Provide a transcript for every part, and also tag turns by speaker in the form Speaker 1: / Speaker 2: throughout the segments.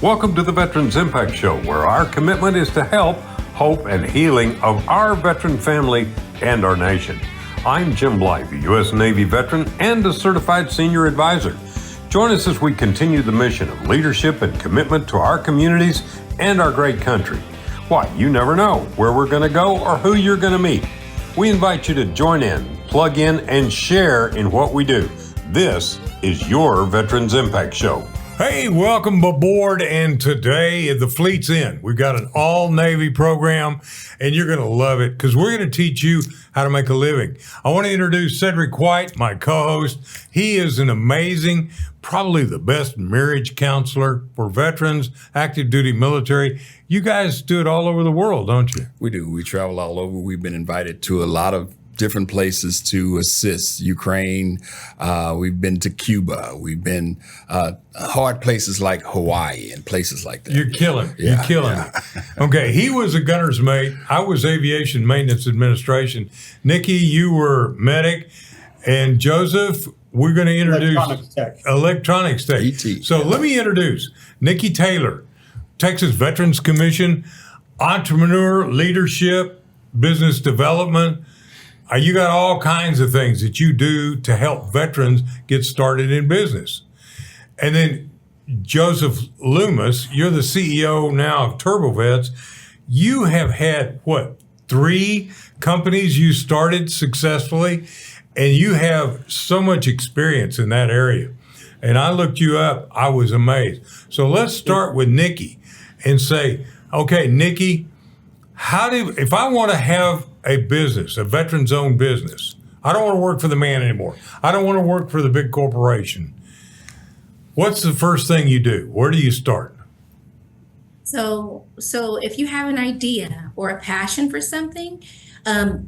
Speaker 1: Welcome to the Veterans Impact Show, where our commitment is to help, hope, and healing of our veteran family and our nation. I'm Jim Blythe, a U.S. Navy veteran and a certified senior advisor. Join us as we continue the mission of leadership and commitment to our communities and our great country. Why, you never know where we're going to go or who you're going to meet. We invite you to join in, plug in, and share in what we do. This is your Veterans Impact Show.
Speaker 2: Hey, welcome aboard, and today the fleet's in. We've got an all-Navy program, and you're going to love it because we're going to teach you how to make a living. I want to introduce Cedric White, my co-host. He is an amazing, probably the best marriage counselor for veterans, active duty military. You guys do it all over the world, don't you?
Speaker 3: We do. We travel all over. We've been invited to a lot of different places to assist. Ukraine, we've been to Cuba, we've been hard places like Hawaii and places like that.
Speaker 2: You're killing.
Speaker 3: Yeah,
Speaker 2: You're killing it. Okay, he was a gunner's mate. I was aviation maintenance administration. Nikki, you were medic. And Joseph, we're going to introduce electronics tech.
Speaker 3: ET.
Speaker 2: So let me introduce Nikki Taylor, Texas Veterans Commission, entrepreneur, leadership, business development. You got all kinds of things that you do to help veterans get started in business. And then Joseph Loomis, you're the CEO now of TurboVets. You have had, 3 companies you started successfully, and you have so much experience in that area. And I looked you up, I was amazed. So let's start with Nikki and say, okay, Nikki, if I want to have a business, a veterans-owned business, I don't want to work for the man anymore. I don't want to work for the big corporation. What's the first thing you do? Where do you start?
Speaker 4: So if you have an idea or a passion for something,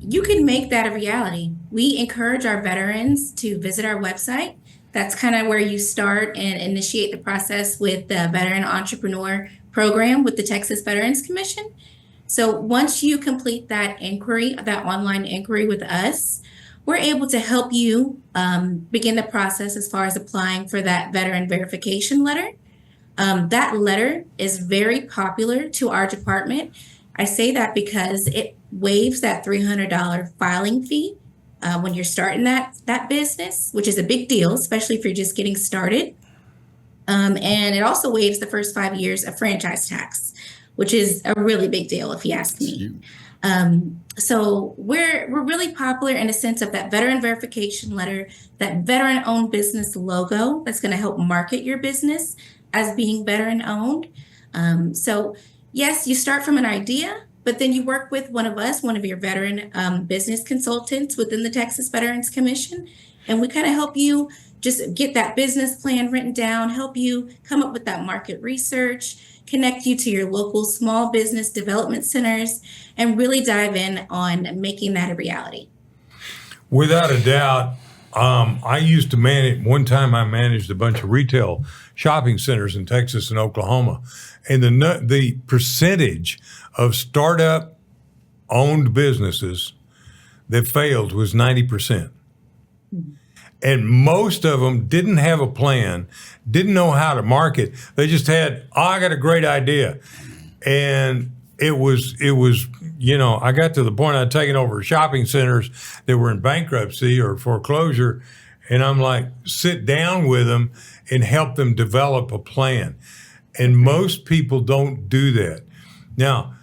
Speaker 4: you can make that a reality. We encourage our veterans to visit our website. That's kind of where you start and initiate the process with the Veteran Entrepreneur program with the Texas Veterans Commission. So once you complete that inquiry, that online inquiry with us, we're able to help you begin the process as far as applying for that veteran verification letter. That letter is very popular to our department. I say that because it waives that $300 filing fee when you're starting that business, which is a big deal, especially if you're just getting started. And it also waives the first 5 years of franchise tax, which is a really big deal if you ask me. So we're really popular in the sense of that veteran verification letter, that veteran-owned business logo that's going to help market your business as being veteran-owned. So yes, you start from an idea, but then you work with one of your veteran business consultants within the Texas Veterans Commission, and we kind of help you just get that business plan written down, help you come up with that market research, connect you to your local small business development centers, and really dive in on making that a reality.
Speaker 2: Without a doubt, I used to one time I managed a bunch of retail shopping centers in Texas and Oklahoma. And the percentage of startup owned businesses that failed was 90%. And most of them didn't have a plan, didn't know how to market. They just had, I got a great idea. And it was, I got to the point I'd taken over shopping centers that were in bankruptcy or foreclosure. And I'm like, sit down with them and help them develop a plan. And most people don't do that. Now,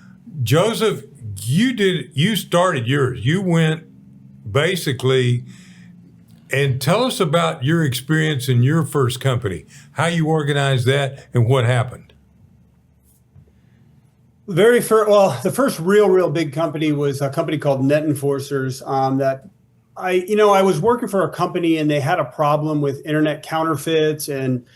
Speaker 2: Joseph, you started yours. You went basically. And tell us about your experience in your first company, how you organized that and what happened.
Speaker 5: The first real big company was a company called Net Enforcers that I was working for a company and they had a problem with internet counterfeits and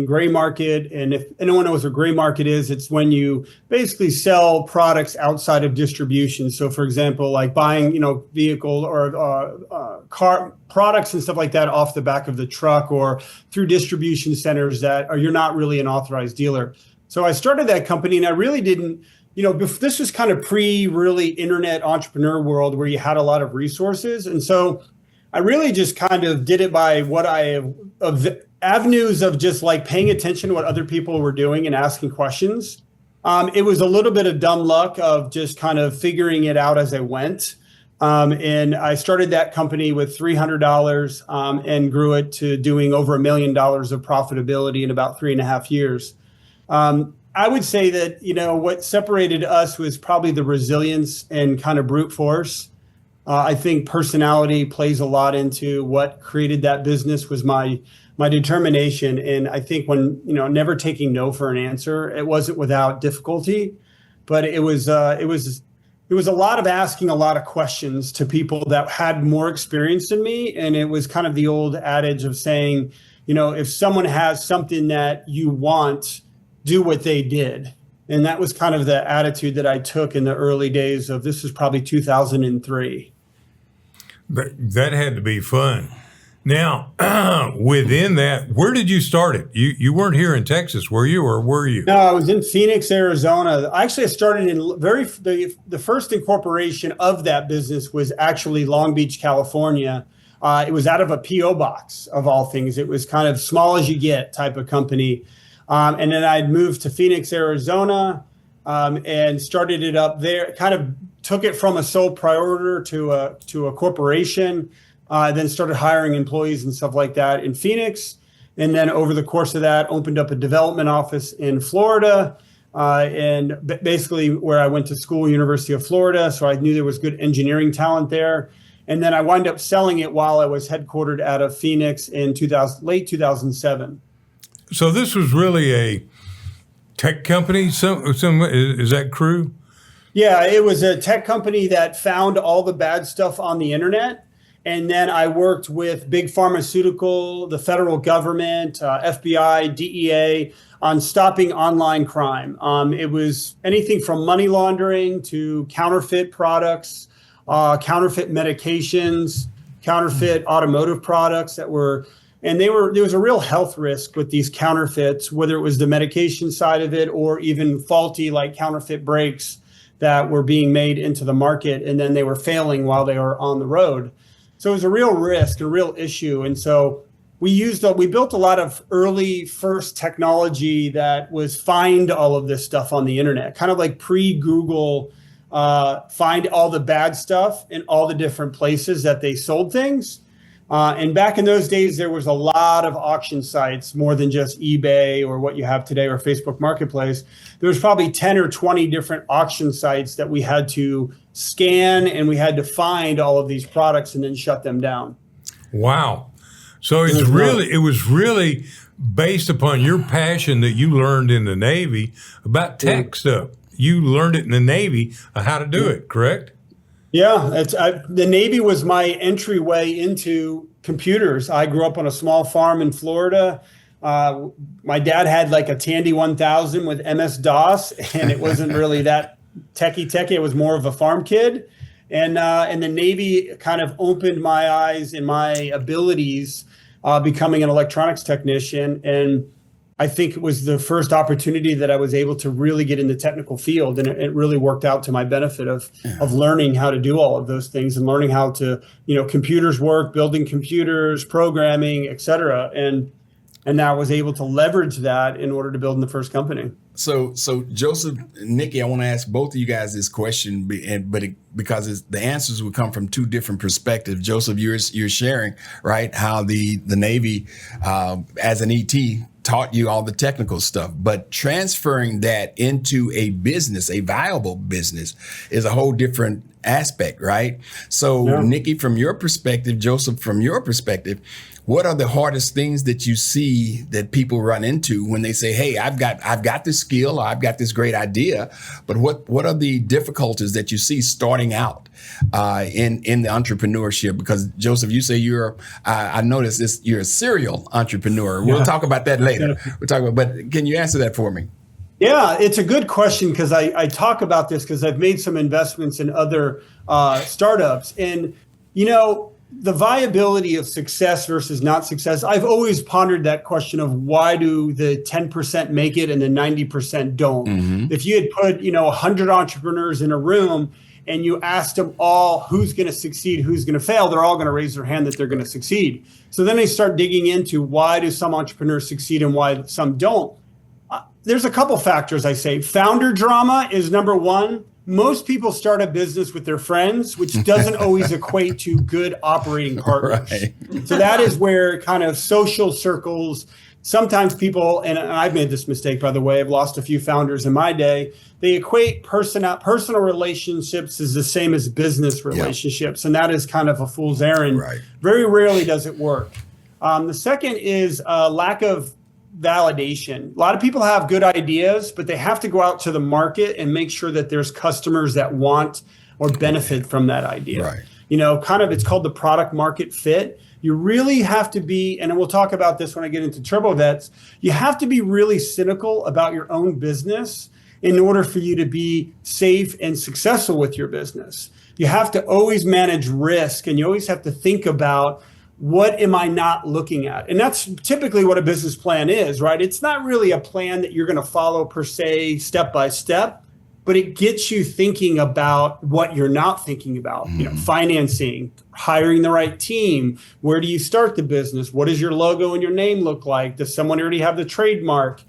Speaker 5: gray market. And if anyone knows what gray market is, it's when you basically sell products outside of distribution. So for example, like buying, vehicle or car products and stuff like that off the back of the truck or through distribution centers you're not really an authorized dealer. So I started that company and I really didn't, this was kind of really internet entrepreneur world where you had a lot of resources. And so I really just kind of did it by what I avenues of just like paying attention to what other people were doing and asking questions. It was a little bit of dumb luck of just kind of figuring it out as I went. And I started that company with $300 and grew it to doing over $1 million of profitability in about 3.5 years. I would say that, what separated us was probably the resilience and kind of brute force. I think personality plays a lot into what created that business was my determination. And I think when, never taking no for an answer, it wasn't without difficulty, but it was a lot of asking a lot of questions to people that had more experience than me. And it was kind of the old adage of saying, if someone has something that you want, do what they did. And that was kind of the attitude that I took in the early days of, this was probably 2003.
Speaker 2: That had to be fun. Now, within that, where did you start it? You weren't here in Texas, were you, or were you?
Speaker 5: No, I was in Phoenix, Arizona. Actually, I started in the first incorporation of that business was actually Long Beach, California. It was out of a P.O. box, of all things. It was kind of small as you get type of company. And then I'd moved to Phoenix, Arizona, and started it up there. Kind of took it from a sole proprietor to a corporation. Then started hiring employees and stuff like that in Phoenix. And then over the course of that, opened up a development office in Florida, and basically where I went to school, University of Florida. So I knew there was good engineering talent there. And then I wound up selling it while I was headquartered out of Phoenix in late 2007.
Speaker 2: So this was really a tech company? Is that true?
Speaker 5: Yeah, it was a tech company that found all the bad stuff on the internet. And then I worked with big pharmaceutical, the federal government, FBI, DEA on stopping online crime. It was anything from money laundering to counterfeit products, counterfeit medications, counterfeit automotive products there was a real health risk with these counterfeits, whether it was the medication side of it or even faulty like counterfeit brakes that were being made into the market, and then they were failing while they were on the road. So it was a real risk, a real issue. And so we built a lot of early first technology that was find all of this stuff on the internet, kind of like pre-Google, find all the bad stuff in all the different places that they sold things. And back in those days, there was a lot of auction sites, more than just eBay or what you have today or Facebook Marketplace. There was probably 10 or 20 different auction sites that we had to scan, and we had to find all of these products and then shut them down.
Speaker 2: Wow. So it was really based upon your passion that you learned in the Navy about tech stuff. You learned it in the Navy how to do it, correct?
Speaker 5: Yeah, the Navy was my entryway into computers. I grew up on a small farm in Florida. My dad had like a Tandy 1000 with MS-DOS, and it wasn't really that techie. It was more of a farm kid. And the Navy kind of opened my eyes and my abilities becoming an electronics technician. And I think it was the first opportunity that I was able to really get in the technical field, and it really worked out to my benefit of learning how to do all of those things and learning how to, computers work, building computers, programming, et cetera. And I was able to leverage that in order to build in the first company.
Speaker 3: So Joseph, Nikki, I want to ask both of you guys this question, because the answers would come from two different perspectives. Joseph, you're sharing, right, how the Navy as an ET taught you all the technical stuff, but transferring that into a business, a viable business, is a whole different aspect, right? So, yeah. Nikki, from your perspective, Joseph, from your perspective, what are the hardest things that you see that people run into when they say, "Hey, I've got this skill, or I've got this great idea," but what are the difficulties that you see starting out in the entrepreneurship? Because Joseph, you say I noticed this, you're a serial entrepreneur. We'll talk about that later. But can you answer that for me?
Speaker 5: Yeah, it's a good question, because I talk about this because I've made some investments in other startups, and the viability of success versus not success. I've always pondered that question of why do the 10% make it and the 90% don't? Mm-hmm. If you had put 100 entrepreneurs in a room and you ask them all who's going to succeed, who's going to fail, they're all going to raise their hand that they're going to succeed. So then they start digging into why do some entrepreneurs succeed and why some don't. There's a couple factors, I say. Founder drama is number one. Most people start a business with their friends, which doesn't always equate to good operating partners.
Speaker 3: Right.
Speaker 5: So that is where kind of social circles, sometimes people, and I've made this mistake, by the way, I've lost a few founders in my day, they equate personal relationships as the same as business relationships. And that is kind of a fool's errand.
Speaker 3: Right.
Speaker 5: Very rarely does it work. The second is lack of validation. A lot of people have good ideas, but they have to go out to the market and make sure that there's customers that want or benefit from that idea.
Speaker 3: Right.
Speaker 5: It's called the product market fit. You really have to be, and we'll talk about this when I get into TurboVets, you have to be really cynical about your own business in order for you to be safe and successful with your business. You have to always manage risk, and you always have to think about, what am I not looking at? And that's typically what a business plan is, right? It's not really a plan that you're going to follow per se, step by step, but it gets you thinking about what you're not thinking about. Financing, hiring the right team. Where do you start the business? What does your logo and your name look like? Does someone already have the trademark?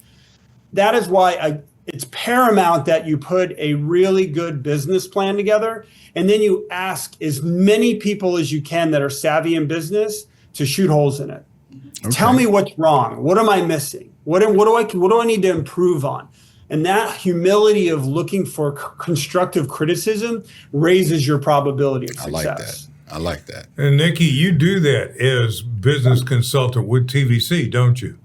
Speaker 5: That is why it's paramount that you put a really good business plan together, and then you ask as many people as you can that are savvy in business to shoot holes in it. Okay. Tell me what's wrong. What am I missing? What do I need to improve on? And that humility of looking for constructive criticism raises your probability of success.
Speaker 3: I like that.
Speaker 2: And Nikki, you do that as business consultant with TVC, don't you?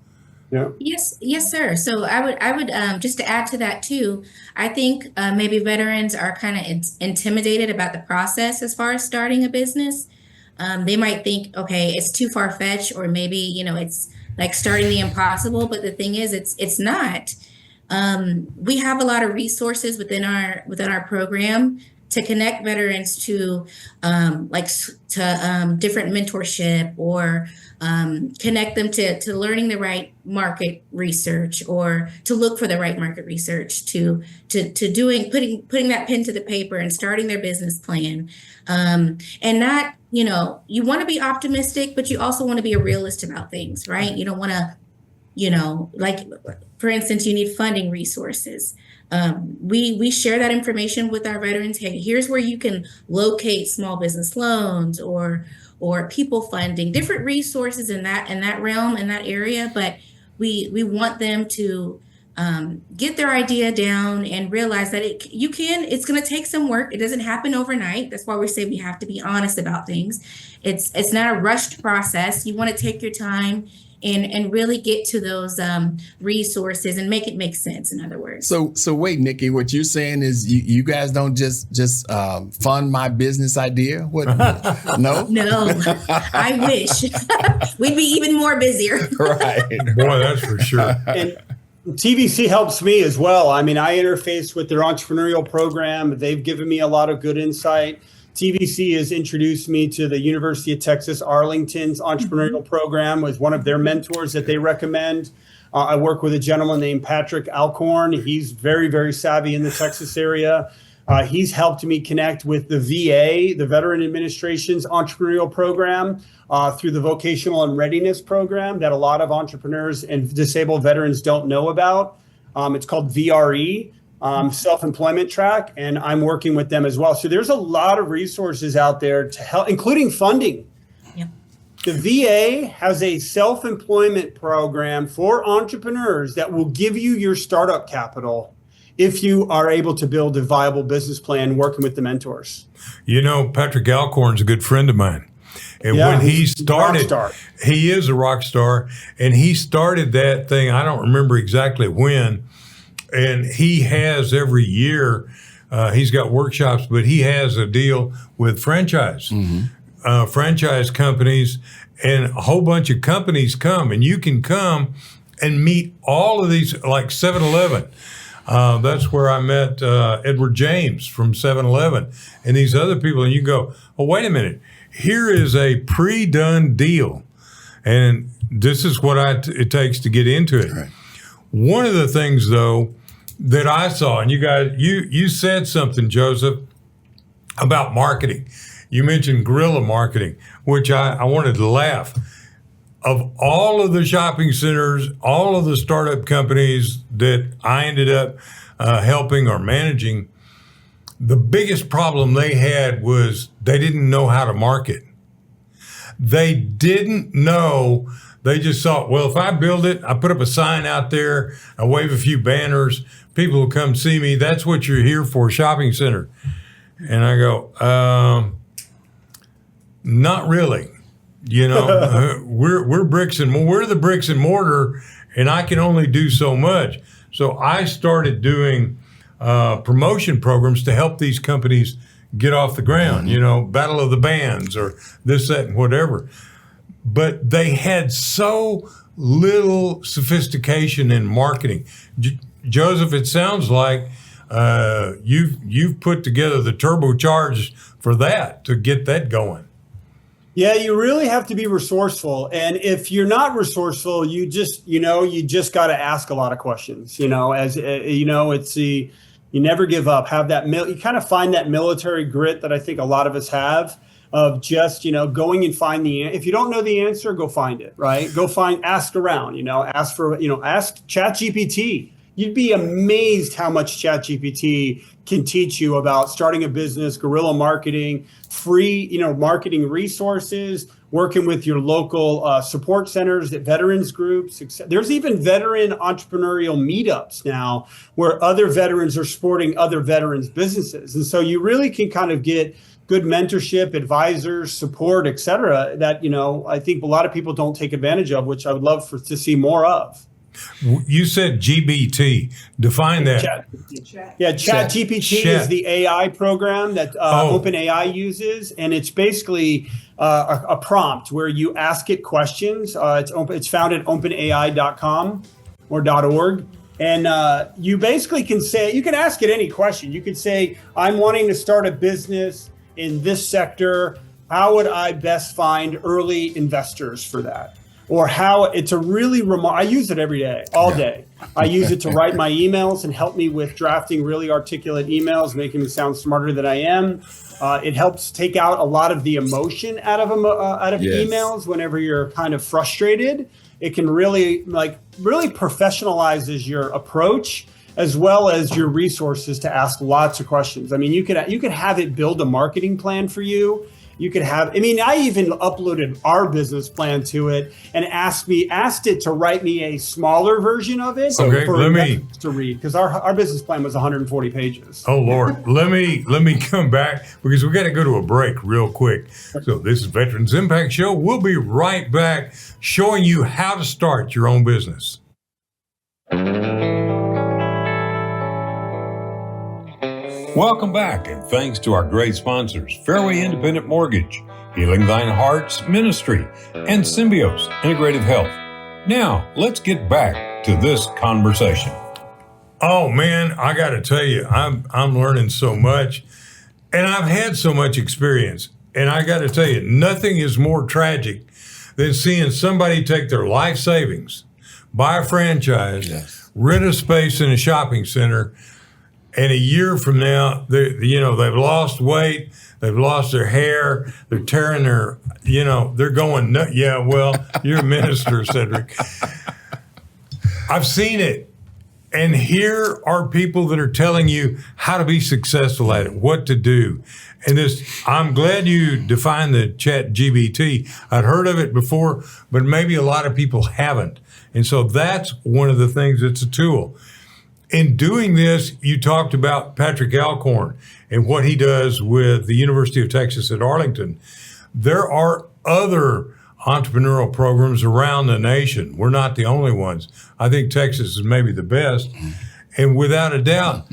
Speaker 5: Yeah.
Speaker 4: Yes, sir. So I would just to add to that too, I think maybe veterans are kind of intimidated about the process as far as starting a business. They might think, okay, it's too far-fetched, or maybe, it's like starting the impossible. But the thing is, it's not. We have a lot of resources within our program to connect veterans to different mentorship, or connect them to learning the right market research, or to look for the right market research, to putting that pen to the paper and starting their business plan. And not, you want to be optimistic, but you also want to be a realist about things, right? You don't want to, like, for instance, you need funding resources. We share that information with our veterans. Hey, here's where you can locate small business loans or people funding, different resources in that realm, in that area. But we want them to get their idea down and realize that it's going to take some work. It doesn't happen overnight. That's why we say we have to be honest about things. It's not a rushed process. You want to take your time and really get to those resources and make it make sense, in other words.
Speaker 3: So wait, Nikki, what you're saying is you guys don't just fund my business idea? What? No?
Speaker 4: No, I wish. We'd be even more busier.
Speaker 3: Right.
Speaker 2: Boy, that's for sure.
Speaker 5: And TVC helps me as well. I mean, I interface with their entrepreneurial program. They've given me a lot of good insight. TVC has introduced me to the University of Texas Arlington's entrepreneurial program, was one of their mentors that they recommend. I work with a gentleman named Patrick Alcorn. He's very, very savvy in the Texas area. He's helped me connect with the VA, the Veteran Administration's entrepreneurial program, through the Vocational and Readiness program that a lot of entrepreneurs and disabled veterans don't know about. It's called VRE. Self-employment track, and I'm working with them as well. So there's a lot of resources out there to help, including funding.
Speaker 4: Yeah.
Speaker 5: The VA has a self-employment program for entrepreneurs that will give you your startup capital if you are able to build a viable business plan working with the mentors.
Speaker 2: Patrick Alcorn's a good friend of mine. And when he started, he is a rock star, and he started that thing, I don't remember exactly when. And he has every year, he's got workshops, but he has a deal with franchise companies, and a whole bunch of companies come, and you can come and meet all of these, like 7-Eleven. That's where I met Edward James from 7-Eleven and these other people. And you go, oh, wait a minute. Here is a pre-done deal. And this is what it takes to get into it. Right. One of the things, though, that I saw, and you guys, you said something, Joseph, about marketing. You mentioned guerrilla marketing, which I wanted to laugh. Of all of the shopping centers, all of the startup companies that I ended up helping or managing, the biggest problem they had was they didn't know how to market. They didn't know. They just thought, well, if I build it, I put up a sign out there, I wave a few banners, people will come see me. That's what you're here for, shopping center. And I go, not really. You know, we're bricks and we're the bricks and mortar, and I can only do so much. So I started doing promotion programs to help these companies get off the ground, you know, Battle of the Bands or this, that, and whatever. But they had so little sophistication in marketing. Joseph, it sounds like you've put together the turbocharge for that to get that going.
Speaker 5: Yeah, you really have to be resourceful. And if you're not resourceful, you just got to ask a lot of questions, as it's you never give up, have that, you kind of find that military grit that I think a lot of us have of just, going and find if you don't know the answer, go find it, right? Ask around, ask ChatGPT. You'd be amazed how much ChatGPT can teach you about starting a business, guerrilla marketing, free, marketing resources, working with your local support centers, veterans groups. There's even veteran entrepreneurial meetups now where other veterans are supporting other veterans' businesses. And so you really can kind of get good mentorship, advisors, support, et cetera, that, I think a lot of people don't take advantage of, which I would love to see more of.
Speaker 2: You said GBT. Define that.
Speaker 5: ChatGPT is the AI program that OpenAI uses, and it's basically a prompt where you ask it questions. It's found at openai.com or .org. And you basically can ask it any question. You could say, I'm wanting to start a business in this sector. How would I best find early investors for that? Or how it's a really I use it every day, all day. I use it to write my emails and help me with drafting really articulate emails, making me sound smarter than I am. It helps take out a lot of the emotion out of emails whenever you're kind of frustrated. It can really professionalizes your approach as well as your resources to ask lots of questions. I mean, you could have it build a marketing plan for you. You could I even uploaded our business plan to it and asked it to write me a smaller version of it
Speaker 2: to
Speaker 5: read, because our business plan was 140 pages.
Speaker 2: Oh Lord, let me come back because we got to go to a break real quick. So this is Veterans Impact Show. We'll be right back showing you how to start your own business. Welcome back, and thanks to our great sponsors, Fairway Independent Mortgage, Healing Thine Hearts Ministry, and Symbios Integrative Health. Now, let's get back to this conversation. Oh man, I got to tell you, I'm learning so much, and I've had so much experience. And I got to tell you, nothing is more tragic than seeing somebody take their life savings, buy a franchise, rent a space in a shopping center, and a year from now, they've lost weight, they've lost their hair, they're tearing their, they're going, yeah, well, you're a minister, Cedric. I've seen it. And here are people that are telling you how to be successful at it, what to do. And I'm glad you defined the ChatGPT. I'd heard of it before, but maybe a lot of people haven't. And so that's one of the things that's a tool. In doing this, you talked about Patrick Alcorn and what he does with the University of Texas at Arlington. There are other entrepreneurial programs around the nation. We're not the only ones. I think Texas is maybe the best. And without a doubt,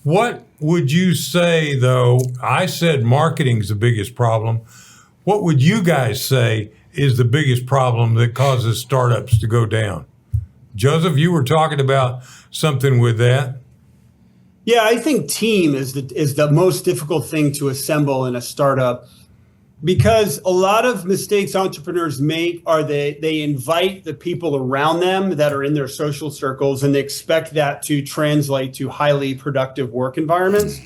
Speaker 2: what would you say, though? I said marketing is the biggest problem. What would you guys say is the biggest problem that causes startups to go down? Joseph, you were talking about something with that.
Speaker 5: Yeah, I think team is the most difficult thing to assemble in a startup, because a lot of mistakes entrepreneurs make are they invite the people around them that are in their social circles, and they expect that to translate to highly productive work environments.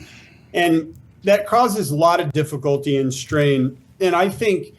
Speaker 5: And that causes a lot of difficulty and strain. And I think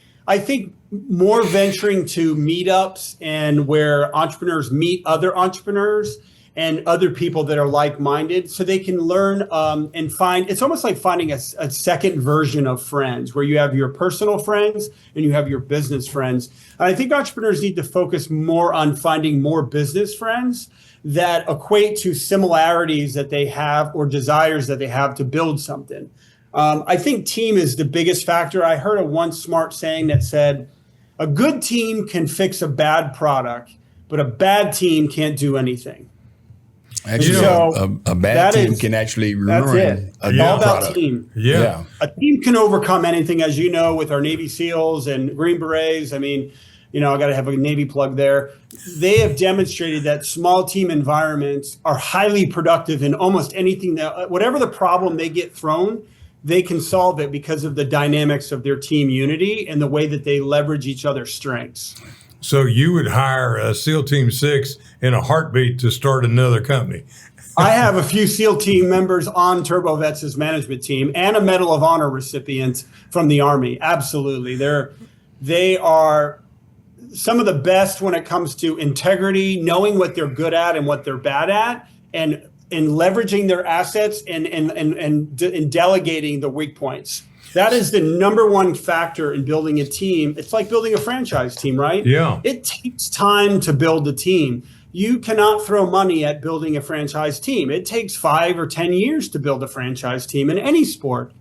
Speaker 5: more venturing to meetups and where entrepreneurs meet other entrepreneurs and other people that are like-minded, so they can learn and find. It's almost like finding a second version of friends, where you have your personal friends and you have your business friends. And I think entrepreneurs need to focus more on finding more business friends that equate to similarities that they have or desires that they have to build something. I think team is the biggest factor. I heard a once smart saying that said, a good team can fix a bad product, but a bad team can't do anything.
Speaker 3: Actually,
Speaker 5: So
Speaker 3: a bad team
Speaker 5: is-
Speaker 3: can actually
Speaker 5: That's
Speaker 3: ruin
Speaker 5: it.
Speaker 3: a
Speaker 5: It's
Speaker 3: good
Speaker 5: all about
Speaker 3: product.
Speaker 5: team.
Speaker 2: Yeah.
Speaker 5: A team can overcome anything, as you know, with our Navy SEALs and Green Berets. I mean, I got to have a Navy plug there. They have demonstrated that small team environments are highly productive in almost anything that, whatever the problem they get thrown, they can solve it because of the dynamics of their team unity and the way that they leverage each other's strengths.
Speaker 2: So you would hire a SEAL Team 6 in a heartbeat to start another company.
Speaker 5: I have a few SEAL team members on TurboVets' management team and a Medal of Honor recipient from the Army. Absolutely. They are some of the best when it comes to integrity, knowing what they're good at and what they're bad at, and leveraging their assets and delegating the weak points. That is the number one factor in building a team. It's like building a franchise team, right?
Speaker 2: Yeah.
Speaker 5: It takes time to build a team. You cannot throw money at building a franchise team. It takes 5 or 10 years to build a franchise team in any sport.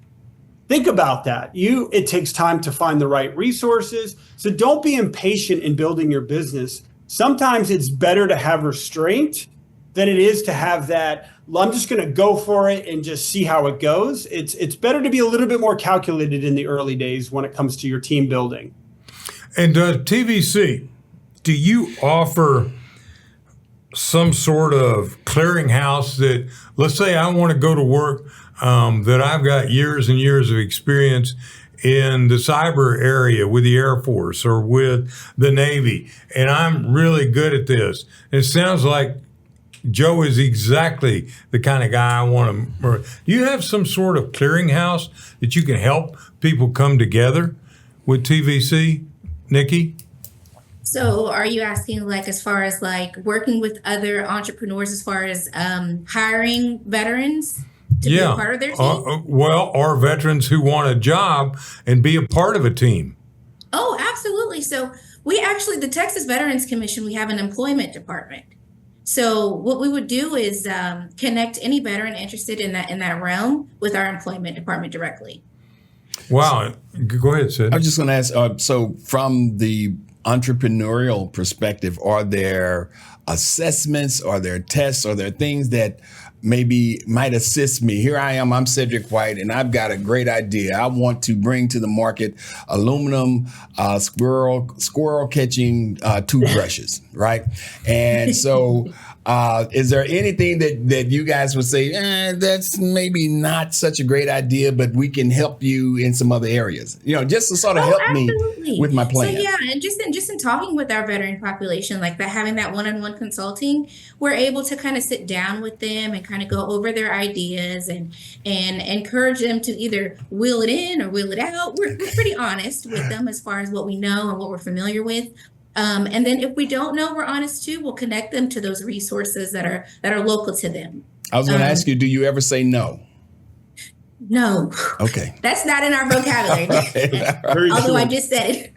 Speaker 5: Think about that. It takes time to find the right resources. So don't be impatient in building your business. Sometimes it's better to have restraint than it is to have that, I'm just going to go for it and just see how it goes. It's better to be a little bit more calculated in the early days when it comes to your team building.
Speaker 2: And TVC, do you offer some sort of clearinghouse that, let's say I want to go to work, that I've got years and years of experience in the cyber area with the Air Force or with the Navy, and I'm really good at this. It sounds like Joe is exactly the kind of guy I want to. Do you have some sort of clearinghouse that you can help people come together with TVC, Nikki?
Speaker 4: So are you asking like as far as like working with other entrepreneurs as far as hiring veterans to be a part of their team?
Speaker 2: Or veterans who want a job and be a part of a team.
Speaker 4: Oh, absolutely. So the Texas Veterans Commission, we have an employment department. So what we would do is connect any veteran interested in that realm with our employment department directly.
Speaker 2: Wow. Go ahead, Sid.
Speaker 3: I was just going to ask, so from the entrepreneurial perspective, are there assessments, are there tests, are there things that maybe might assist me? Here I am, I'm Cedric White, and I've got a great idea. I want to bring to the market aluminum squirrel catching toothbrushes, right? And so is there anything that you guys would say, that's maybe not such a great idea, but we can help you in some other areas, just to sort of help
Speaker 4: absolutely.
Speaker 3: me with my plan?
Speaker 4: So yeah, and just in talking with our veteran population, like that, having that one-on-one consulting, we're able to kind of sit down with them and kind of go over their ideas and encourage them to either wheel it in or wheel it out. We're pretty honest with them as far as what we know and what we're familiar with. And then if we don't know, we're honest too. We'll connect them to those resources that are local to them.
Speaker 3: I was going to ask you, do you ever say no?
Speaker 4: No.
Speaker 3: Okay.
Speaker 4: That's not in our vocabulary. Although I just said it.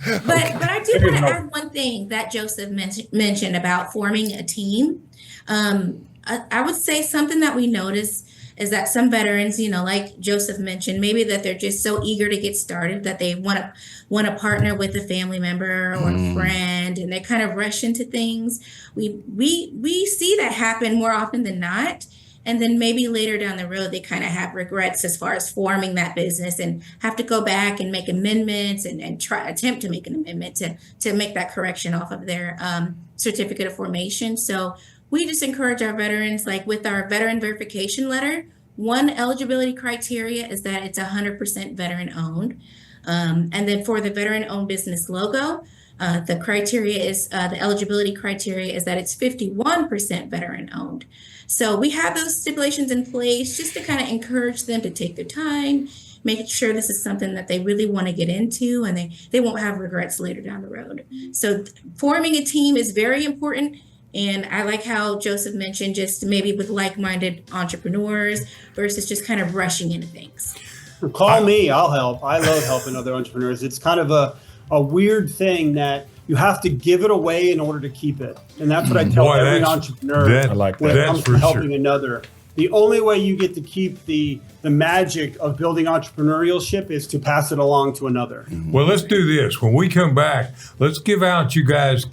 Speaker 4: But I do want to add one thing that Joseph mentioned about forming a team. I would say something that we notice is that some veterans, like Joseph mentioned, maybe that they're just so eager to get started that they want to partner with a family member or a friend, and they kind of rush into things. We see that happen more often than not. And then maybe later down the road, they kind of have regrets as far as forming that business and have to go back and make amendments and attempt to make an amendment to make that correction off of their certificate of formation. So we just encourage our veterans, like with our veteran verification letter, one eligibility criteria is that it's 100% veteran owned. And then for the veteran owned business logo, The criteria is the eligibility criteria is that it's 51% veteran owned. So we have those stipulations in place just to kind of encourage them to take their time, make sure this is something that they really want to get into, and they won't have regrets later down the road. So forming a team is very important. And I like how Joseph mentioned just maybe with like-minded entrepreneurs versus just kind of rushing into things.
Speaker 5: Call me, I'll help. I love helping other entrepreneurs. It's kind of a weird thing that you have to give it away in order to keep it. And that's what I tell every entrepreneur when it comes to helping another. The only way you get to keep the magic of building entrepreneurship is to pass it along to another.
Speaker 2: Well, let's do this. When we come back, let's give out you guys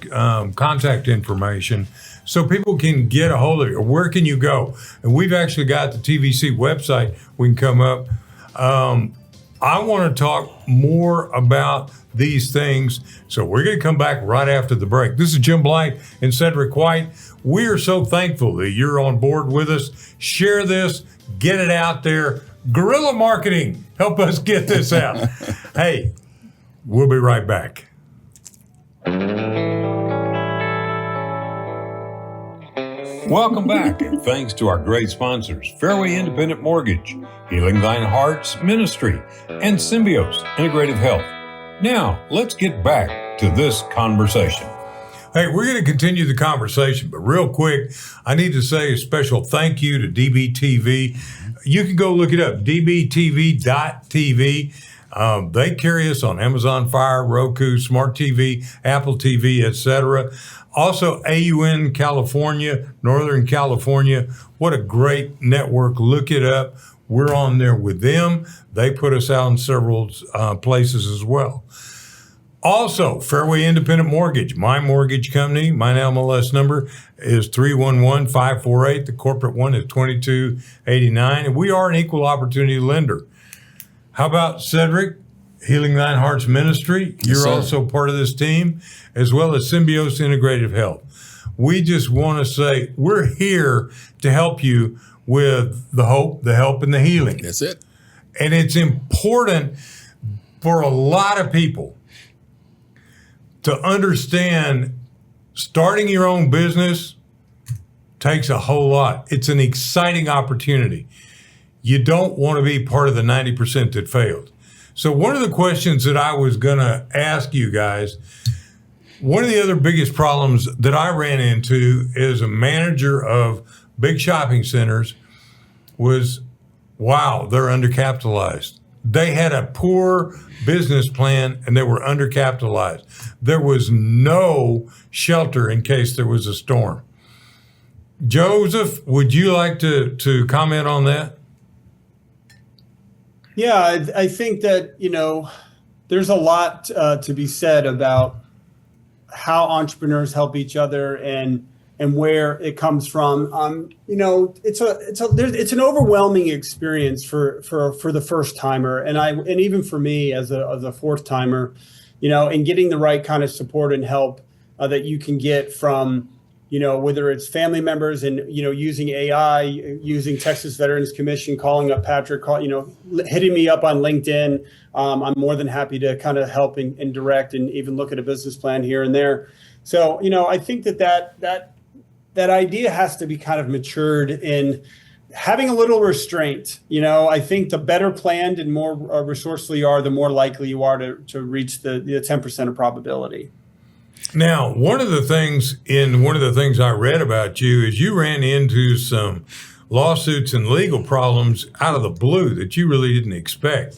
Speaker 2: contact information so people can get a hold of you. Where can you go? And we've actually got the TVC website. We can come up. I want to talk more about these things. So we're going to come back right after the break. This is Jim Blythe and Cedric White. We are so thankful that you're on board with us. Share this, get it out there. Guerrilla marketing, help us get this out. Hey, we'll be right back.
Speaker 1: Welcome back, and thanks to our great sponsors, Fairway Independent Mortgage, Healing Thine Heart's Ministry, and Symbios Integrative Health. Now, let's get back to this conversation.
Speaker 2: Hey, we're going to continue the conversation, but real quick, I need to say a special thank you to DBTV. You can go look it up, dbtv.tv. They carry us on Amazon Fire, Roku, Smart TV, Apple TV, etc. Also, AUN California, Northern California. What a great network. Look it up. We're on there with them. They put us out in several places as well. Also, Fairway Independent Mortgage, my mortgage company. My MLS number is 311-548. The corporate one is 2289. And we are an equal opportunity lender. How about Cedric, Healing Thine Heart's Ministry? You're also part of this team, as well as Symbios Integrative Health. We just want to say we're here to help you with the hope, the help, and the healing.
Speaker 3: That's it.
Speaker 2: And it's important for a lot of people to understand starting your own business takes a whole lot. It's an exciting opportunity. You don't want to be part of the 90% that failed. So one of the questions that I was going to ask you guys, one of the other biggest problems that I ran into as a manager of big shopping centers was, wow, they're undercapitalized. They had a poor business plan and they were undercapitalized. There was no shelter in case there was a storm. Joseph, would you like to comment on that?
Speaker 5: Yeah, I think that, there's a lot to be said about how entrepreneurs help each other and where it comes from. It's an overwhelming experience for the first timer, and even for me as a fourth timer, and getting the right kind of support and help that you can get from, whether it's family members and, using AI, using Texas Veterans Commission, calling up Patrick, hitting me up on LinkedIn. I'm more than happy to kind of help and direct and even look at a business plan here and there. So, I think that idea has to be kind of matured in having a little restraint. I think the better planned and more resourceful you are, the more likely you are to reach the 10% of probability.
Speaker 2: Now, one of the things I read about you is you ran into some lawsuits and legal problems out of the blue that you really didn't expect.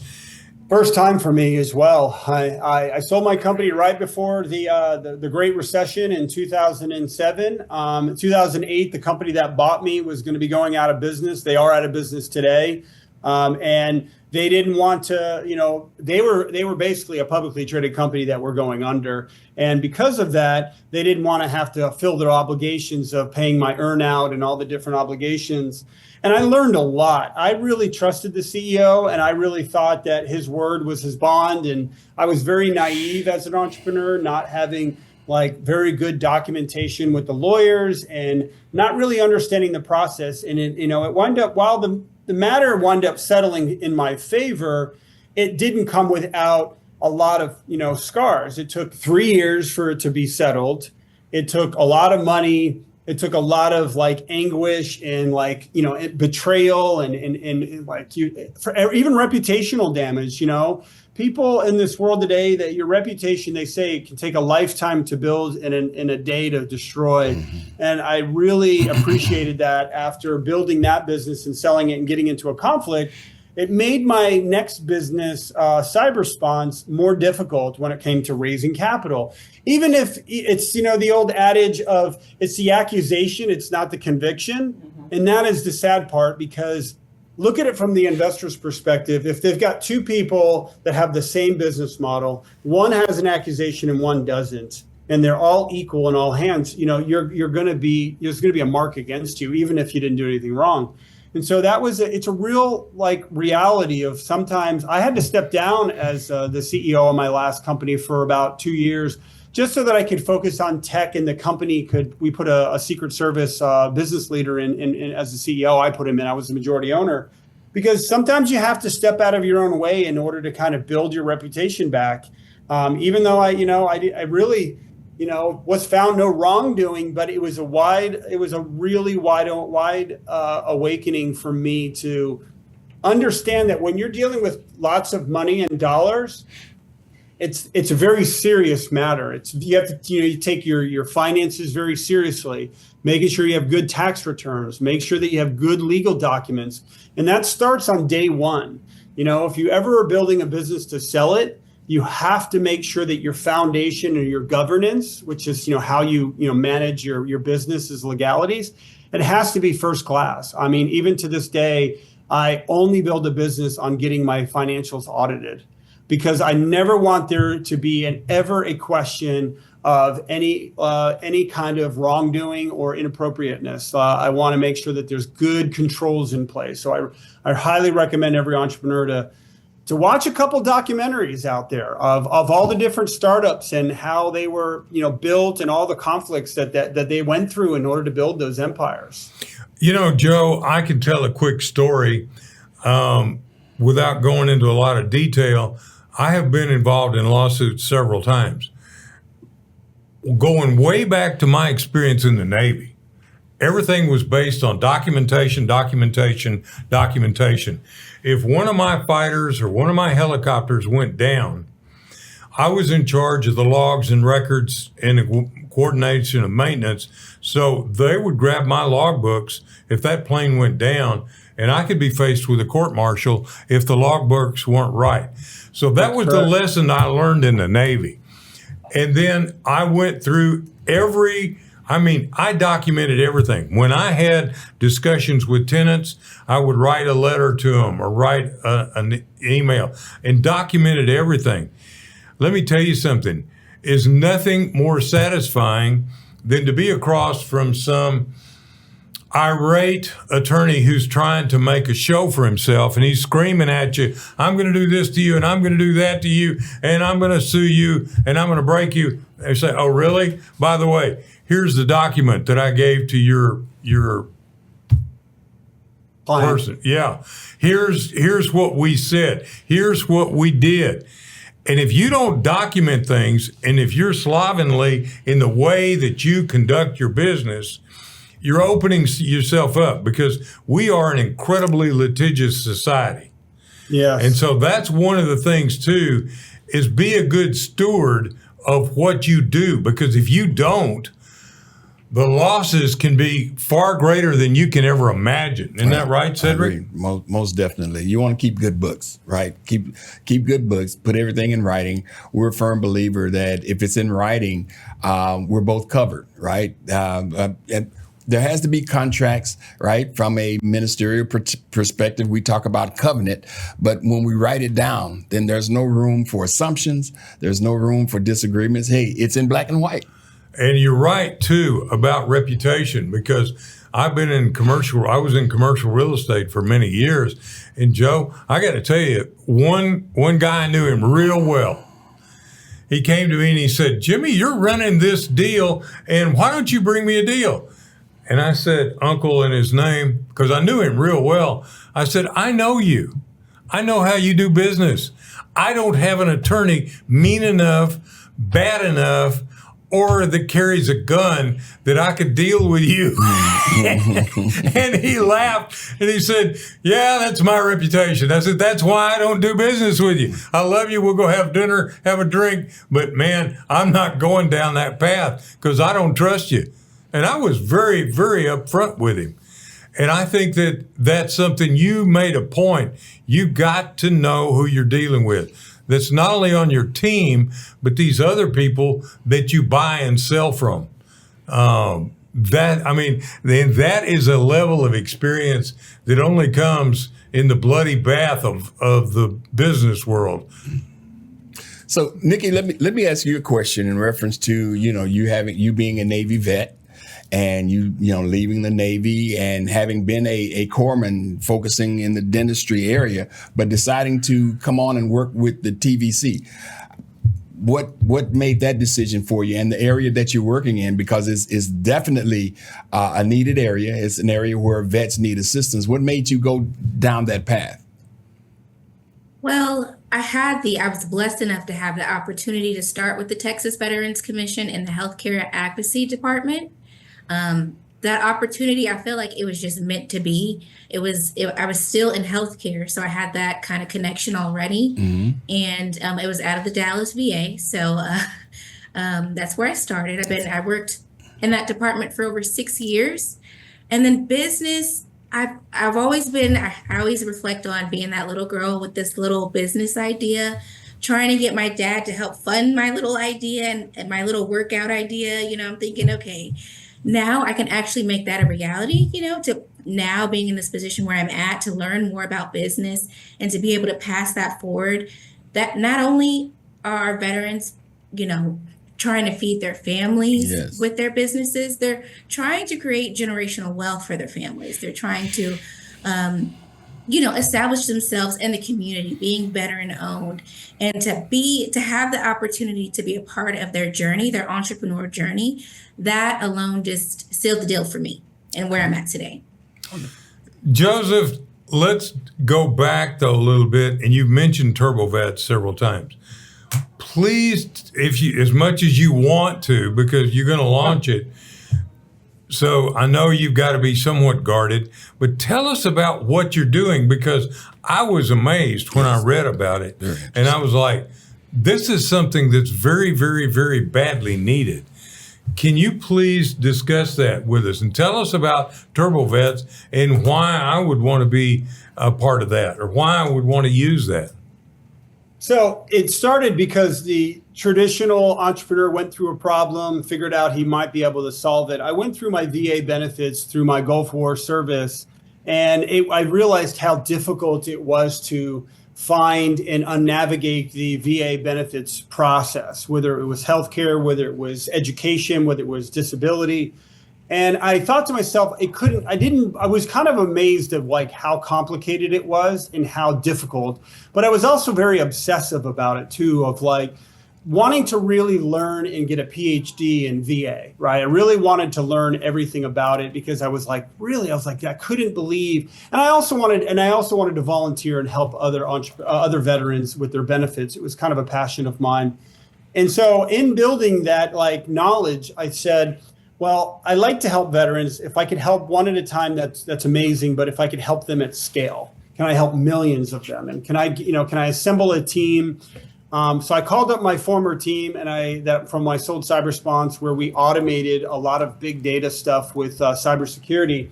Speaker 5: First time for me as well. I sold my company right before the Great Recession in 2007. In 2008, the company that bought me was going to be going out of business. They are out of business today. And they didn't want to, they were basically a publicly traded company that were going under. And because of that, they didn't want to have to fill their obligations of paying my earnout and all the different obligations. And I learned a lot. I really trusted the CEO, and I really thought that his word was his bond. And I was very naive as an entrepreneur, not having very good documentation with the lawyers and not really understanding the process. And it wound up, while the matter wound up settling in my favor, it didn't come without a lot of, scars. It took 3 years for it to be settled. It took a lot of money. It took a lot of like anguish and like, betrayal and like even reputational damage, people in this world today, that your reputation, they say, it can take a lifetime to build and in a day to destroy. And I really appreciated that after building that business and selling it and getting into a conflict. It made my next business, Cybersponse, more difficult when it came to raising capital. Even if it's, the old adage of it's the accusation, it's not the conviction. And that is the sad part, because look at it from the investor's perspective. If they've got two people that have the same business model, one has an accusation and one doesn't, and they're all equal in all hands, there's going to be a mark against you, even if you didn't do anything wrong. And so it's a real like reality of sometimes I had to step down as the CEO of my last company for about 2 years, just so that I could focus on tech, and the company we put a Secret Service business leader in as the CEO. I put him in, I was the majority owner, because sometimes you have to step out of your own way in order to kind of build your reputation back. Even though I really, was found no wrongdoing, but it was a really wide awakening for me to understand that when you're dealing with lots of money and dollars, it's a very serious matter. You have to, you take your finances very seriously, making sure you have good tax returns, make sure that you have good legal documents. And that starts on day one. If you ever are building a business to sell it, you have to make sure that your foundation and your governance, which is, how you manage your business's legalities, it has to be first class. I mean, even to this day, I only build a business on getting my financials audited, because I never want there to be ever a question of any kind of wrongdoing or inappropriateness. I want to make sure that there's good controls in place. So I highly recommend every entrepreneur to watch a couple documentaries out there of all the different startups and how they were, built, and all the conflicts that they went through in order to build those empires.
Speaker 2: Joe, I can tell a quick story without going into a lot of detail. I have been involved in lawsuits several times. Going way back to my experience in the Navy, everything was based on documentation. If one of my fighters or one of my helicopters went down, I was in charge of the logs and records and the coordination of maintenance. So they would grab my logbooks if that plane went down, and I could be faced with a court martial if the logbooks weren't right. So that was the lesson I learned in the Navy. And then I went through I documented everything. When I had discussions with tenants, I would write a letter to them or write an email and documented everything. Let me tell you something. Is nothing more satisfying than to be across from some irate attorney who's trying to make a show for himself, and he's screaming at you, I'm going to do this to you, and I'm going to do that to you, and I'm going to sue you, and I'm going to break you. They say, oh, really? By the way, here's the document that I gave to your person. Yeah. Here's what we said. Here's what we did. And if you don't document things, and if you're slovenly in the way that you conduct your business, you're opening yourself up, because we are an incredibly litigious society. Yes. And so that's one of the things too, is be a good steward of what you do, because if you don't, the losses can be far greater than you can ever imagine. Isn't that right, Cedric?
Speaker 3: Most definitely. You want to keep good books, right? Keep good books, put everything in writing. We're a firm believer that if it's in writing, we're both covered, right? And there has to be contracts, right? From a ministerial perspective, we talk about covenant, but when we write it down, then there's no room for assumptions. There's no room for disagreements. Hey, it's in black and white.
Speaker 2: And you're right too about reputation, because I was in commercial real estate for many years. And Joe, I got to tell you, one guy, I knew him real well. He came to me and he said, Jimmy, you're running this deal, and why don't you bring me a deal? And I said, Uncle, in his name, because I knew him real well. I said, I know you. I know how you do business. I don't have an attorney mean enough, bad enough, or that carries a gun that I could deal with you. And he laughed and he said, yeah, that's my reputation. I said, that's why I don't do business with you. I love you. We'll go have dinner, have a drink. But man, I'm not going down that path because I don't trust you. And I was very, very upfront with him. And I think that that's something you made a point. You got to know who you're dealing with. That's not only on your team, but these other people that you buy and sell from. That is a level of experience that only comes in the bloody bath of the business world.
Speaker 3: So, Nikki, let me ask you a question in reference to you being a Navy vet. And you leaving the Navy and having been a corpsman focusing in the dentistry area, but deciding to come on and work with the TVC. What made that decision for you and the area that you're working in? Because it's definitely a needed area. It's an area where vets need assistance. What made you go down that path?
Speaker 4: Well, I was blessed enough to have the opportunity to start with the Texas Veterans Commission in the Healthcare Advocacy Department. That opportunity, I feel like it was just meant to be. I was still in healthcare, so I had that kind of connection already. Mm-hmm. And it was out of the Dallas VA. So that's where I started. I worked in that department for over 6 years. And then business, I always reflect on being that little girl with this little business idea, trying to get my dad to help fund my little idea and my little workout idea. I'm thinking, okay, now I can actually make that a reality, to now being in this position where I'm at, to learn more about business and to be able to pass that forward. That not only are veterans, trying to feed their families with their businesses, they're trying to create generational wealth for their families. They're trying to, establish themselves in the community, being veteran owned, and to have the opportunity to be a part of their journey, their entrepreneur journey. That alone just sealed the deal for me and where I'm at today.
Speaker 2: Joseph, let's go back though a little bit, and you've mentioned TurboVets several times. Please, as much as you want to, because you're going to launch it. So I know you've got to be somewhat guarded, but tell us about what you're doing, because I was amazed when I read about it. And I was like, this is something that's very, very, very badly needed. Can you please discuss that with us and tell us about TurboVets and why I would want to be a part of that, or why I would want to use that?
Speaker 5: So it started because the traditional entrepreneur went through a problem, figured out he might be able to solve it. I went through my VA benefits through my Gulf War service, and I realized how difficult it was to find and unnavigate the VA benefits process, whether it was healthcare, whether it was education, whether it was disability. And I thought to myself, I was kind of amazed of how complicated it was and how difficult, but I was also very obsessive about it too, of wanting to really learn and get a PhD in VA, right? I really wanted to learn everything about it because I was like, I couldn't believe. And I also wanted to volunteer and help other veterans with their benefits. It was kind of a passion of mine. And so in building that knowledge, I said, well, I like to help veterans. If I could help one at a time, that's amazing. But if I could help them at scale, can I help millions of them? And can I assemble a team? So I called up my former team from my Sold Cybersponse, where we automated a lot of big data stuff with cybersecurity.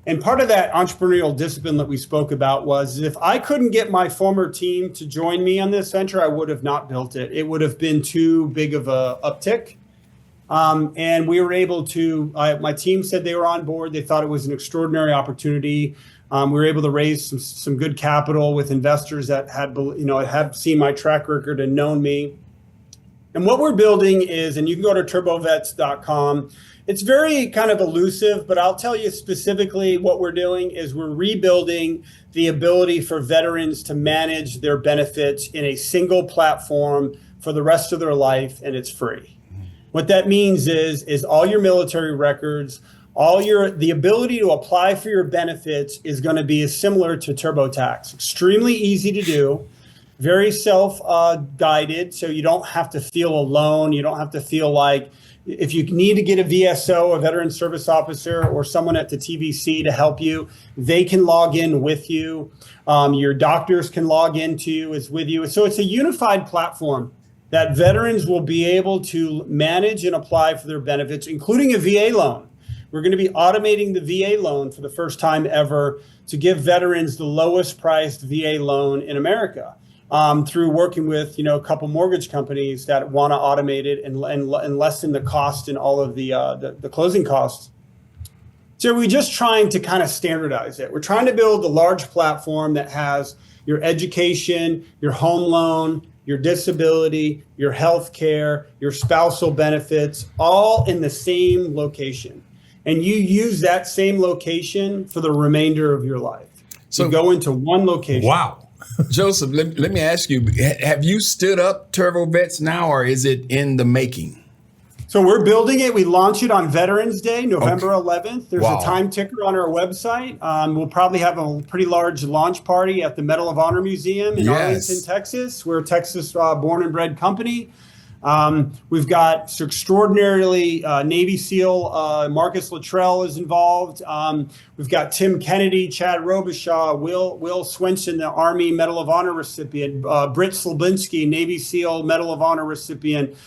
Speaker 5: And part of that entrepreneurial discipline that we spoke about was, if I couldn't get my former team to join me on this venture, I would have not built it. It would have been too big of a uptick. And we were able to, my team said they were on board. They thought it was an extraordinary opportunity. We were able to raise some good capital with investors that had seen my track record and known me. And what we're building is, and you can go to TurboVets.com. It's very kind of elusive, but I'll tell you specifically what we're doing is we're rebuilding the ability for veterans to manage their benefits in a single platform for the rest of their life, and it's free. What that means is all your military records, the ability to apply for your benefits is going to be similar to TurboTax. Extremely easy to do, very self-guided, so you don't have to feel alone. You don't have to feel like if you need to get a VSO, a veteran service officer, or someone at the TVC to help you, they can log in with you. Your doctors can log into with you. So it's a unified platform that veterans will be able to manage and apply for their benefits, including a VA loan. We're going to be automating the VA loan for the first time ever to give veterans the lowest priced VA loan in America through working with, a couple mortgage companies that want to automate it and lessen the cost and all of the closing costs. So we're just trying to kind of standardize it. We're trying to build a large platform that has your education, your home loan, your disability, your health care, your spousal benefits, all in the same location. And you use that same location for the remainder of your life. So you go into one location.
Speaker 2: Wow.
Speaker 3: Joseph, let me ask you, have you stood up TurboVets now, or is it in the making?
Speaker 5: So we're building it. We launch it on Veterans Day, November 11th. There's a time ticker on our website. We'll probably have a pretty large launch party at the Medal of Honor Museum in Arlington, Texas. We're a Texas born and bred company. We've got extraordinarily Navy SEAL, Marcus Luttrell is involved. We've got Tim Kennedy, Chad Robichaud, Will Swenson, the Army Medal of Honor recipient, Britt Slabinski, Navy SEAL Medal of Honor recipient.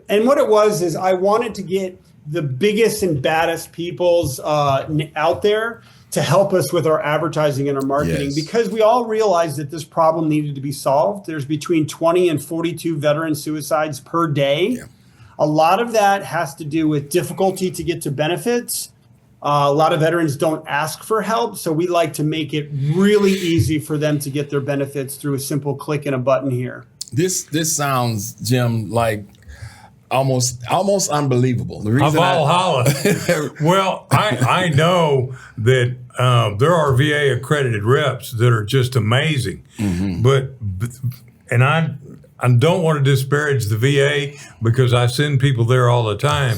Speaker 5: And what it was is I wanted to get the biggest and baddest peoples out there to help us with our advertising and our marketing, because we all realized that this problem needed to be solved. There's between 20 and 42 veteran suicides per day. Yeah. A lot of that has to do with difficulty to get to benefits. A lot of veterans don't ask for help, so we like to make it really easy for them to get their benefits through a simple click and a button here.
Speaker 3: This sounds, Jim, like almost unbelievable. The reason
Speaker 2: Well, I know that there are VA accredited reps that are just amazing, but I don't want to disparage the VA because I send people there all the time,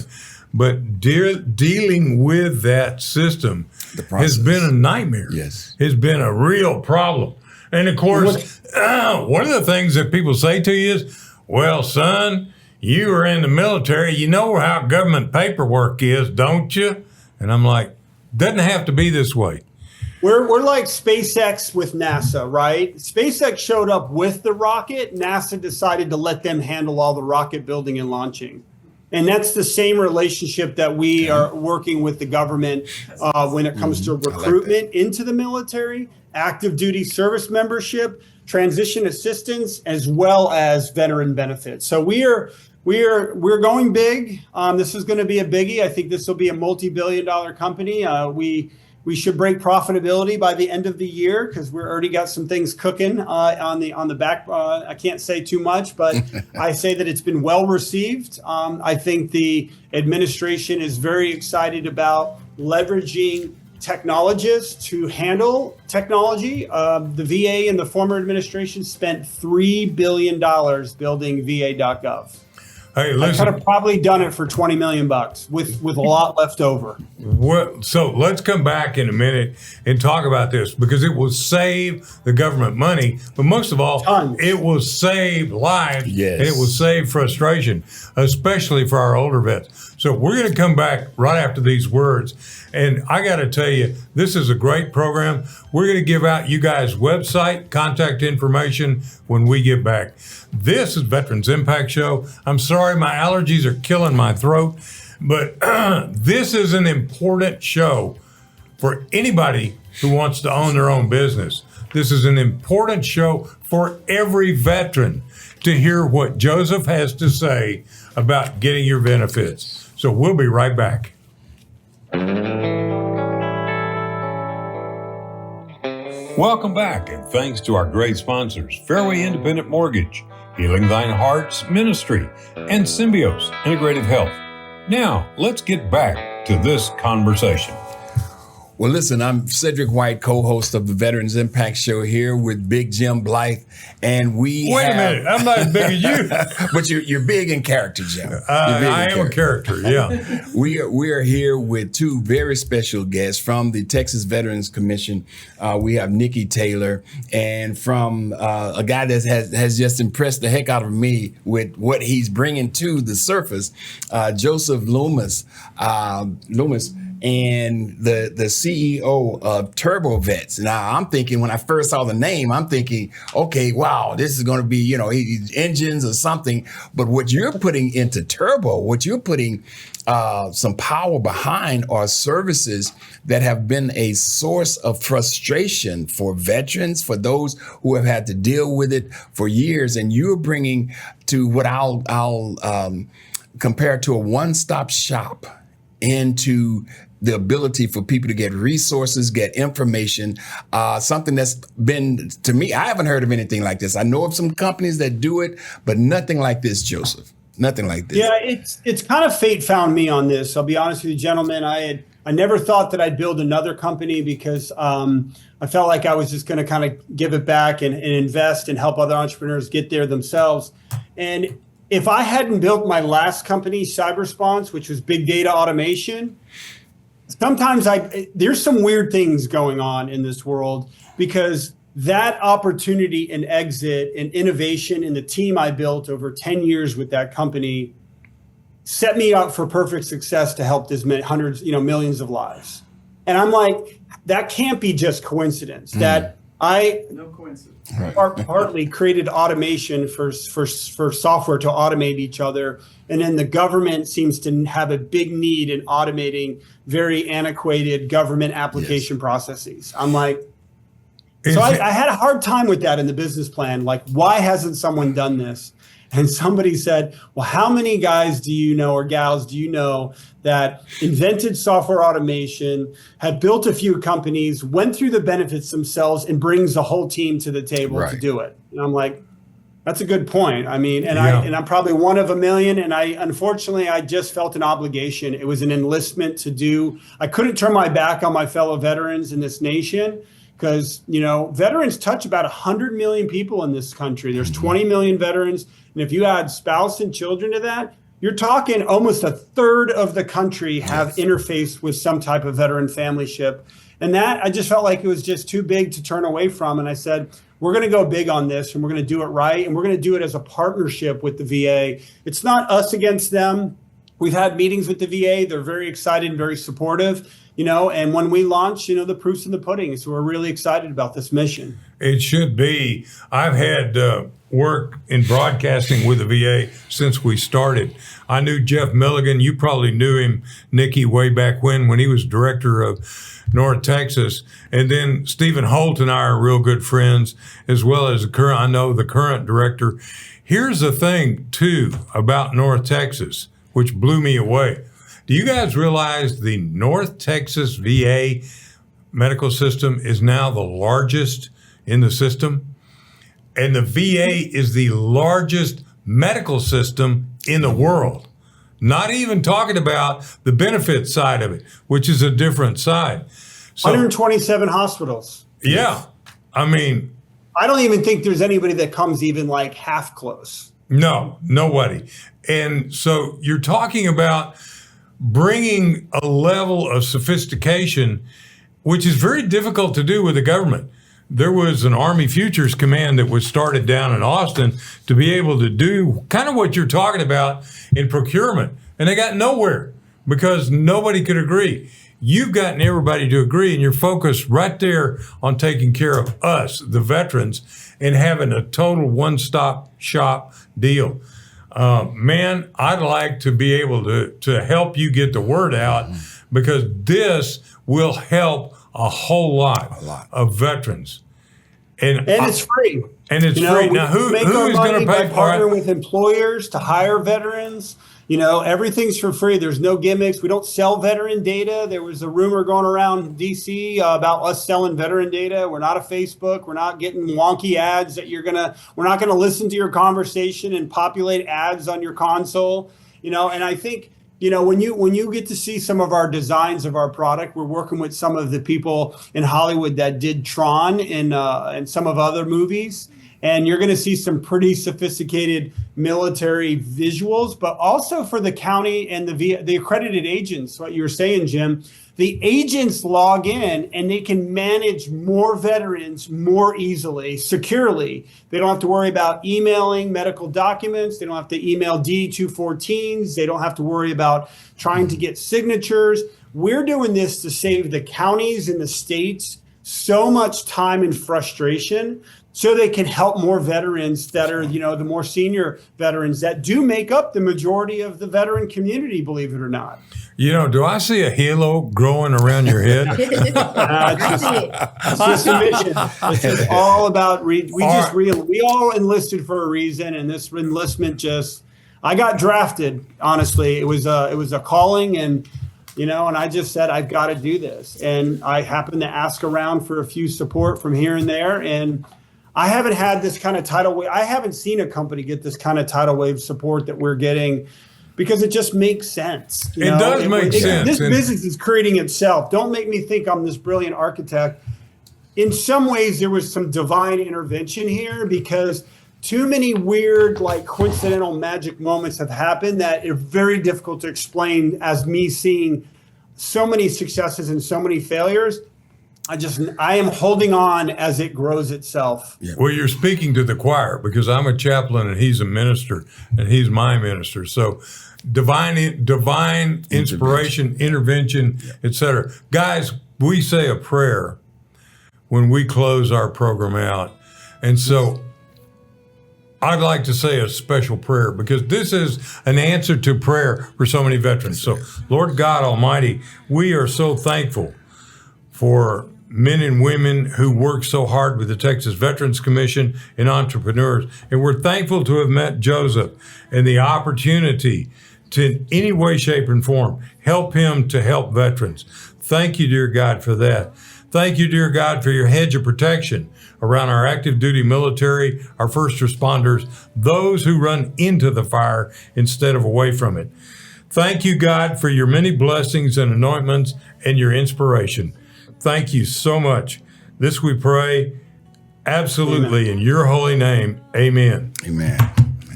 Speaker 2: but dealing with that system has been a nightmare.
Speaker 3: Yes,
Speaker 2: it's been a real problem, and of course, one of the things that people say to you is, "Well, son, you were in the military, you know how government paperwork is, don't you?" And I'm like, doesn't have to be this way.
Speaker 5: We're like SpaceX with NASA, right? SpaceX showed up with the rocket. NASA decided to let them handle all the rocket building and launching. And that's the same relationship that we are working with the government when it comes to recruitment into the military, active duty service membership, transition assistance, as well as veteran benefits. So we're going big. This is going to be a biggie. I think this will be a multi-billion-dollar company. We should break profitability by the end of the year because we're already got some things cooking on the back. I can't say too much, but I say that it's been well received. I think the administration is very excited about leveraging technologists to handle technology. The VA and the former administration spent $3 billion building VA.gov.
Speaker 2: Hey, listen,
Speaker 5: I could have probably done it for $20 million with a lot left over.
Speaker 2: Well, so let's come back in a minute and talk about this because it will save the government money, but most of all, it will save lives and it will save frustration, especially for our older vets. So we're going to come back right after these words. And I got to tell you, this is a great program. We're going to give out you guys' website, contact information when we get back. This is Veterans Impact Show. I'm sorry, my allergies are killing my throat, but this is an important show for anybody who wants to own their own business. This is an important show for every veteran to hear what Joseph has to say about getting your benefits. So we'll be right back. Welcome back, and thanks to our great sponsors, Fairway Independent Mortgage, Healing Thine Heart's Ministry, and Symbios Integrative Health. Now, let's get back to this conversation.
Speaker 3: Well, listen, I'm Cedric White, co-host of the Veterans Impact Show here with Big Jim Blythe, and
Speaker 2: Wait a minute, I'm not as big as you.
Speaker 3: But you're big in character, Jim.
Speaker 2: I am a character, yeah.
Speaker 3: We are here with two very special guests from the Texas Veterans Commission. We have Nikki Taylor, and from a guy that has just impressed the heck out of me with what he's bringing to the surface, Joseph Loomis. And the CEO of TurboVets. Now, I'm thinking, when I first saw the name, I'm thinking, okay, wow, this is going to be, engines or something. But what you're putting into Turbo, what you're putting some power behind, are services that have been a source of frustration for veterans, for those who have had to deal with it for years. And you're bringing to what I'll compare to a one-stop shop into the ability for people to get resources, get information, something that's been, to me, I haven't heard of anything like this. I know of some companies that do it, but nothing like this, Joseph. Nothing like this.
Speaker 5: Yeah, it's kind of fate found me on this. I'll be honest with you, gentlemen. I never thought that I'd build another company because I felt like I was just going to kind of give it back and invest and help other entrepreneurs get there themselves. And if I hadn't built my last company, CyberSponse, which was big data automation, sometimes there's some weird things going on in this world, because that opportunity and exit and innovation and the team I built over 10 years with that company set me up for perfect success to help this hundreds, millions of lives. And I'm like, that can't be just coincidence. That no coincidence. Partly created automation for software to automate each other. And then the government seems to have a big need in automating very antiquated government application processes. I'm like, so I had a hard time with that in the business plan. Like, why hasn't someone done this? And somebody said, well, how many guys do you know or gals do you know that invented software automation, had built a few companies, went through the benefits themselves, and brings the whole team to the table to do it? And I'm like, that's a good point. I mean, I'm probably one of a million. And unfortunately, I just felt an obligation. It was an enlistment to do. I couldn't turn my back on my fellow veterans in this nation, because, veterans touch about 100 million people in this country. There's 20 million veterans. And if you add spouse and children to that, you're talking almost a third of the country have interfaced with some type of veteran familyship. And that, I just felt like it was just too big to turn away from. And I said, we're going to go big on this, and we're going to do it right. And we're going to do it as a partnership with the VA. It's not us against them. We've had meetings with the VA. They're very excited and very supportive, and when we launch, the proof's in the pudding. So we're really excited about this mission.
Speaker 2: It should be. I've had work in broadcasting with the VA since we started. I knew Jeff Milligan. You probably knew him, Nikki, way back when he was director of North Texas. And then Stephen Holt and I are real good friends, as well as the current director. Here's the thing, too, about North Texas, which blew me away. Do you guys realize the North Texas VA medical system is now the largest in the system? And the VA is the largest medical system in the world. Not even talking about the benefit side of it, which is a different side. So,
Speaker 5: 127 hospitals.
Speaker 2: Yeah. I mean,
Speaker 5: I don't even think there's anybody that comes even like half close.
Speaker 2: No, nobody. And so you're talking about bringing a level of sophistication, which is very difficult to do with the government. There was an Army Futures Command that was started down in Austin to be able to do kind of what you're talking about in procurement. And they got nowhere because nobody could agree. You've gotten everybody to agree, and you're focused right there on taking care of us, the veterans, and having a total one-stop shop deal. Man, I'd like to be able to help you get the word out, because this will help a whole lot of veterans. And
Speaker 5: it's free.
Speaker 2: And it's free. Now, who's going to pay for it?
Speaker 5: Partner with employers to hire veterans. Everything's for free. There's no gimmicks. We don't sell veteran data. There was a rumor going around DC about us selling veteran data. We're not a Facebook. We're not getting wonky ads that we're not going to listen to your conversation and populate ads on your console. And I think when you get to see some of our designs of our product, we're working with some of the people in Hollywood that did Tron and some of other movies. And you're going to see some pretty sophisticated military visuals, but also for the county and the accredited agents, what you were saying, Jim, the agents log in and they can manage more veterans more easily, securely. They don't have to worry about emailing medical documents. They don't have to email D214s. They don't have to worry about trying to get signatures. We're doing this to save the counties and the states so much time and frustration, so they can help more veterans that are, the more senior veterans that do make up the majority of the veteran community, believe it or not.
Speaker 2: Do I see a halo growing around your head?
Speaker 5: It's just a mission. This is all about, we all enlisted for a reason, and this enlistment I got drafted, honestly. It was a calling, and and I just said, I've got to do this. And I happened to ask around for a few support from here and there, and I haven't had this kind of tidal wave. I haven't seen a company get this kind of tidal wave support that we're getting, because it just makes sense.
Speaker 2: It does make sense.
Speaker 5: This business is creating itself. Don't make me think I'm this brilliant architect. In some ways, there was some divine intervention here, because too many weird, coincidental magic moments have happened that are very difficult to explain as me seeing so many successes and so many failures. I am holding on as it grows itself.
Speaker 2: Yeah. Well, you're speaking to the choir, because I'm a chaplain and he's a minister and he's my minister. So divine inspiration, intervention, etc. Guys, we say a prayer when we close our program out. And so I'd like to say a special prayer, because this is an answer to prayer for so many veterans. So Lord God Almighty, we are so thankful for men and women who work so hard with the Texas Veterans Commission and entrepreneurs. And we're thankful to have met Joseph and the opportunity to, in any way, shape, and form, help him to help veterans. Thank you, dear God, for that. Thank you, dear God, for your hedge of protection around our active duty military, our first responders, those who run into the fire instead of away from it. Thank you, God, for your many blessings and anointments and your inspiration. Thank you so much. This we pray absolutely in your holy name. Amen.
Speaker 3: Amen.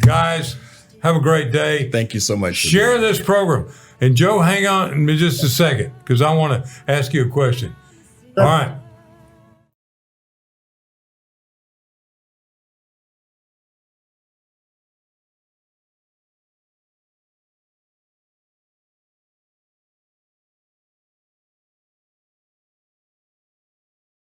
Speaker 2: Guys, have a great day.
Speaker 3: Thank you so much.
Speaker 2: Share this program. And Joe, hang on just a second, because I want to ask you a question. All right.